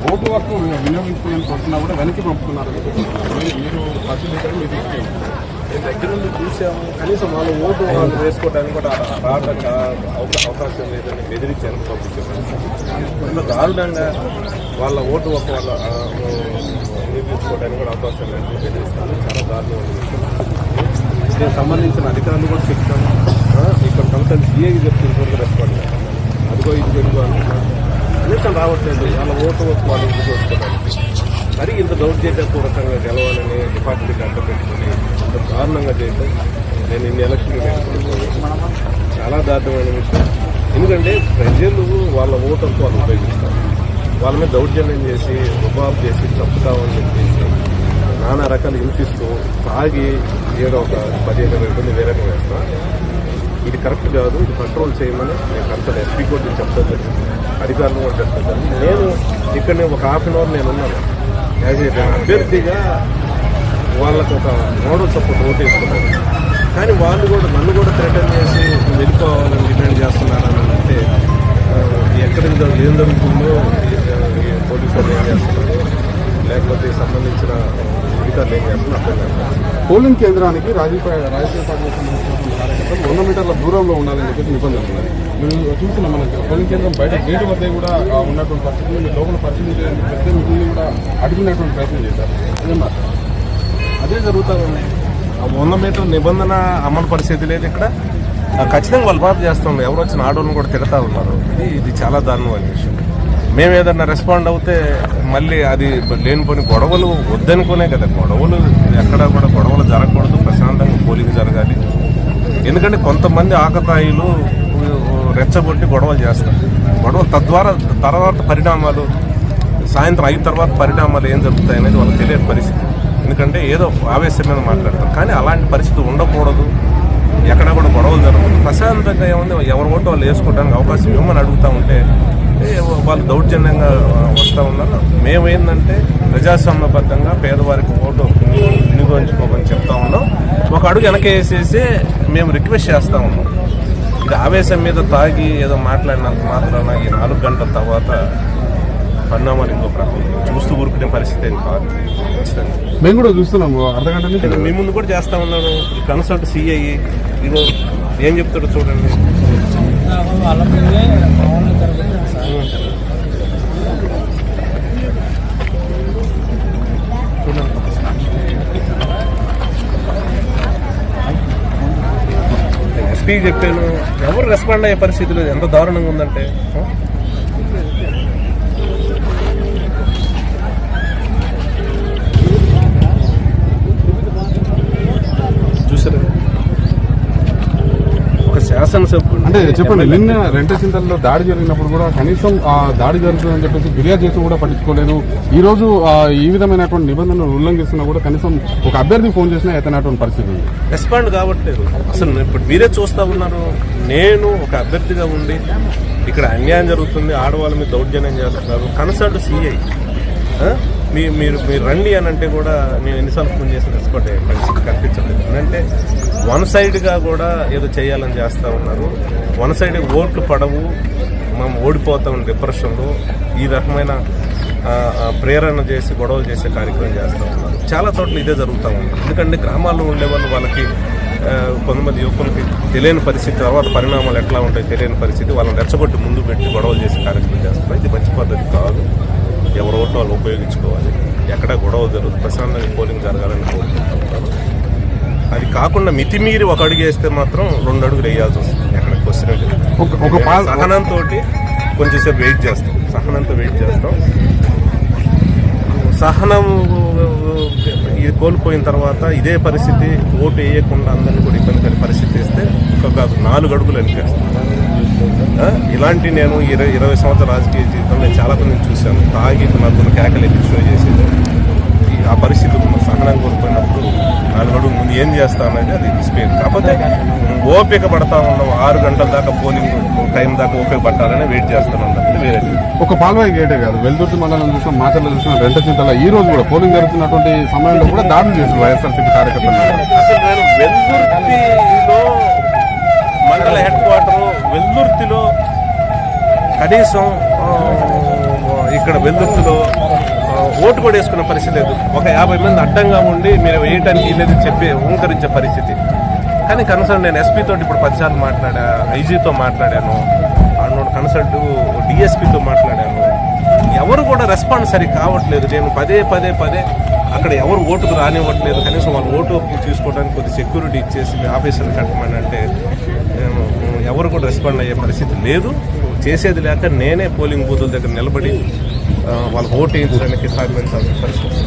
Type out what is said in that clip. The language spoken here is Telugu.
ఓటు హక్కు వినియోగించుకోవడానికి వస్తున్నా కూడా వెనక్కి పంపుతున్నారు. మీరు పరిశీలించడం మీరు నేను దగ్గర నుండి చూసాము. కనీసం వాళ్ళు ఓటు వాళ్ళు వేసుకోవడానికి కూడా రావడానికి అవకాశం లేదని బెదిరించాను పంపించాను. ఇంత దారుణంగా వాళ్ళ ఓటు హక్కు వాళ్ళ వినియోగించుకోవడానికి కూడా అవకాశం లేదని బెదిరిస్తాను. చాలా దారుణమైన విషయం. దీనికి సంబంధించిన అధికారులు కూడా చెప్తాను. ఇక్కడ కన్సల్ట్ సీఏకి చెప్తున్న రెస్పాండ్ అదిగో ఇది జరుగు అంటున్నాను. కనీసం రావట్లేదు. వాళ్ళ ఓటు హక్కు వాళ్ళు వినియోగించుకోవడానికి మరి ఇంత దౌర్జన్యపూర్వకంగా గెలవాలని డిపార్ట్మెంట్కి అడ్డం పెట్టుకుని ఇంత దారుణంగా చేయడం నేను ఇన్ని ఎలక్షన్లు పెట్టుకుంటున్నాను. చాలా దారుణమైన విషయం. ఎందుకంటే ప్రజలు వాళ్ళ ఓటు హక్కు వాళ్ళు ఉపయోగిస్తారు. వాళ్ళ మీద దౌర్జన్యం చేసి రుబాబు చేసి చంపుతామని చెప్పేసి నానా రకాలు హింసిస్తూ తాగి ఏదో ఒక 15-20 మంది వేరే వేస్తా. ఇది కరెక్ట్ కాదు. ఇది కంట్రోల్ చేయమని నేను కన్సల్ట్ ఎస్పీ కూడా చెప్తాను. అధికారులు కూడా చెప్తాను. నేను ఇక్కడ ఒక హాఫ్ అన్ అవర్ నేను ఉన్నాను. యాజ్ ఏ అభ్యర్థిగా వాళ్ళకు ఒక మోడల్ సపోర్ట్ ఓటు వేసుకున్నాను. కానీ వాళ్ళు కూడా నన్ను కూడా థ్రెటన్ చేసి వెళ్ళిపోవాలని డిమాండ్ చేస్తున్నారని అంటే ఎక్కడ ఏం జరుగుతుందో పోలీసు వాళ్ళు ఏం చేస్తున్నారు లేకపోతే సంబంధించిన అధికారులు ఏం చేస్తున్నారు అర్థం కాదు. పోలింగ్ కేంద్రానికి రాజకీయ పార్టీకి సంబంధించిన కార్యకర్తలు 100 మీటర్ల దూరంలో ఉండాలని చెప్పేసి నిబంధనలు ఉన్నాయి. మీరు చూసిన మనకి పోలింగ్ కేంద్రం బయట గేటు వద్ద కూడా ఉన్నటువంటి పరిస్థితులు మీరు లోపల పరిశీలించడానికి పెద్ద మిగిలిన కూడా అడిగినటువంటి ప్రయత్నం చేశారు. అదే జరుగుతుంది. ఆ 100 మీటర్ నిబంధన అమలు పరిస్థితి లేదు ఇక్కడ. ఖచ్చితంగా వాళ్ళు బాబు చేస్తాం. ఎవరు వచ్చిన ఆడోళ్ళని కూడా తిడతా ఉన్నారు. ఇది చాలా దారుణమైన విషయం. మేము ఏదన్నా రెస్పాండ్ అవుతే మళ్ళీ అది లేనిపోని గొడవలు వద్దనుకునే కదా. గొడవలు ఎక్కడ కూడా గొడవలు జరగకూడదు. ప్రశాంతంగా పోలింగ్ జరగాలి. ఎందుకంటే కొంతమంది ఆకతాయిలు రెచ్చగొట్టి గొడవలు చేస్తారు. గొడవలు తద్వారా తర్వాత పరిణామాలు సాయంత్రం 5 తర్వాత పరిణామాలు ఏం జరుగుతాయి అనేది వాళ్ళకి తెలియని పరిస్థితి. ఎందుకంటే ఏదో ఆవేశం మీద మాట్లాడతారు. కానీ అలాంటి పరిస్థితి ఉండకూడదు. ఎక్కడ కూడా గొడవలు జరగదు. ప్రశాంతంగా ఏముంది ఎవరి ఓటు వాళ్ళు వేసుకోవడానికి అవకాశం ఇవ్వమని అడుగుతూ ఉంటే వాళ్ళు దౌర్జన్యంగా వస్తూ ఉన్నారు. మేమేందంటే ప్రజాస్వామ్యబద్ధంగా పేదవారికి ఓటు వినియోగించుకోమని చెప్తా ఉన్నాం. ఒక అడుగు వెనక వేసేసి మేము రిక్వెస్ట్ చేస్తూ ఉన్నాం. ఇది ఆవేశం మీద తాగి ఏదో మాట్లాడినంత మాత్రాన ఈ 4 గంటల తర్వాత పరిణామాలు ఇంకొక రకం చూస్తూ ఊరుకునే పరిస్థితి ఏం కాదు. మేము కూడా చూస్తున్నాము. అర్ధగంట నుంచి మీ ముందు కూడా చేస్తా ఉన్నాను. కన్సల్ట్ సిఐ ఇదో ఏం చెప్తాడో చూడండి. ఎస్పీ చెప్పాను. ఎవరు రెస్పాండ్ అయ్యే పరిస్థితి లేదు. ఎంత దారుణంగా ఉందంటే చూసారు. ఒక శాసనసభ్యుడు అంటే చెప్పండి, నిన్న రెంటచింతల్లో దాడి జరిగినప్పుడు కూడా కనీసం ఆ దాడి జరుగుతుందని చెప్పేసి ఫిర్యాదు చేసి కూడా పట్టించుకోలేదు. ఈ రోజు ఈ విధమైనటువంటి నిబంధనలు ఉల్లంఘిస్తున్నా కూడా కనీసం ఒక అభ్యర్థి ఫోన్ చేసినా ఎత్తనటువంటి పరిస్థితి ఉంది. రెస్పాండ్ కావట్లేదు. అసలు ఇప్పుడు మీరే చూస్తా ఉన్నారు. నేను ఒక అభ్యర్థిగా ఉండి ఇక్కడ అన్యాయం జరుగుతుంది. ఆడవాళ్ళ మీద దౌర్జన్యం చేస్తున్నారు. కన్సల్ట్ సిఐ మీరు రండి అని అంటే కూడా నేను ఎన్నిసార్లు ఫోన్ చేసి రెస్పాండ్ అయ్యే పరిస్థితి కనిపించలేదు. అంటే వన్ సైడ్గా కూడా ఏదో చేయాలని చేస్తూ ఉన్నారు. వన్ సైడ్ ఓట్లు పడవు, మనం ఓడిపోతాం డిప్రెషన్లో ఈ రకమైన ప్రేరణ చేసి గొడవలు చేసే కార్యక్రమం చేస్తూ ఉన్నారు. చాలా చోట్ల ఇదే జరుగుతూ ఉంది. ఎందుకంటే గ్రామాల్లో ఉండేవాళ్ళు వాళ్ళకి కొంతమంది యువకులకి తెలియని పరిస్థితి, తర్వాత పరిణామాలు ఎట్లా ఉంటాయో తెలియని పరిస్థితి, వాళ్ళని రెచ్చగొట్టి ముందు పెట్టి గొడవలు చేసే కార్యక్రమం చేస్తున్నారు. ఇది మంచి పద్ధతి కాదు. ఎవరి ఓట్లు వాళ్ళు ఉపయోగించుకోవాలి. ఎక్కడ గొడవ జరుగుతుంది. ప్రశాంతంగా పోలింగ్ జరగాలని కోరుకుంటున్నారు. అది కాకుండా మితిమీరి ఒక అడుగు వేస్తే మాత్రం 2 అడుగులు వేయాల్సి వస్తుంది. ఎక్కడ క్వశ్చన్ సహనంతో కొంచెంసేపు వెయిట్ చేస్తాం. సహనంతో వెయిట్ చేస్తాం. సహనం ఇది కోల్పోయిన తర్వాత ఇదే పరిస్థితి ఓటు వేయకుండా అందరినీ కూడా ఇబ్బంది కలిగే పరిస్థితి వేస్తే ఒక 4 అడుగులు వెనకేస్తాం. ఇలాంటి నేను 20 సంవత్సరాల రాజకీయ జీవితంలో నేను చాలా మందిని చూశాను. తాగి నలుగురు కేకలు ఎత్తి షో చేసేది. ఆ పరిస్థితి సహనం కోల్పోయినప్పుడు 4 అడుగుల ముందు ఏం చేస్తా అనేది అది స్పేర్. కాకపోతే ఓపిక పడతా ఉన్నాం. 6 గంటల దాకా పోలింగ్ టైం దాకా ఓపిక పట్టాలని వెయిట్ చేస్తున్నాం. వేరే ఒక పాల్వాయి గేటే కాదు, వెల్దుర్తి మండలం చూసాం, మాచర్లో చూసాం, రెంటచింతల ఈ రోజు కూడా పోలింగ్ జరుగుతున్నటువంటి సమయంలో కూడా దాడులు చేశారు వైఎస్ఆర్సీపీ కార్యకర్తలు. అసలు నేను వెల్దుర్తిలో మండల హెడ్ క్వార్టర్ వెల్దుర్తిలో కనీసం ఇక్కడ వెల్దుర్తిలో ఓటు కూడా వేసుకున్న పరిస్థితి లేదు. ఒక 50 మంది అడ్డంగా ఉండి మీరు వేయటానికి లేదు చెప్పి ఊంకరించే పరిస్థితి. కానీ కన్సల్ట్ నేను ఎస్పీ తోటి ఇప్పుడు 10 సార్లు మాట్లాడా, ఐజీతో మాట్లాడాను, కన్సల్ట్ డిఎస్పీతో మాట్లాడాను. ఎవరు కూడా రెస్పాన్స్ సరి కావట్లేదు. నేను పదే అక్కడ ఎవరు ఓటుకు రానివ్వట్లేదు. కనీసం వాళ్ళు ఓటు తీసుకోవడానికి కొద్ది సెక్యూరిటీ ఇచ్చేసి ఆఫీసర్ని కట్టమని అంటే ఎవరు కూడా రెస్పాండ్ అయ్యే పరిస్థితి లేదు. చేసేది లేక నేనే పోలింగ్ బూతుల దగ్గర నిలబడి వాళ్ళకి ఓటు వేయించడానికి సహకరించాల్సిన పరిస్థితి.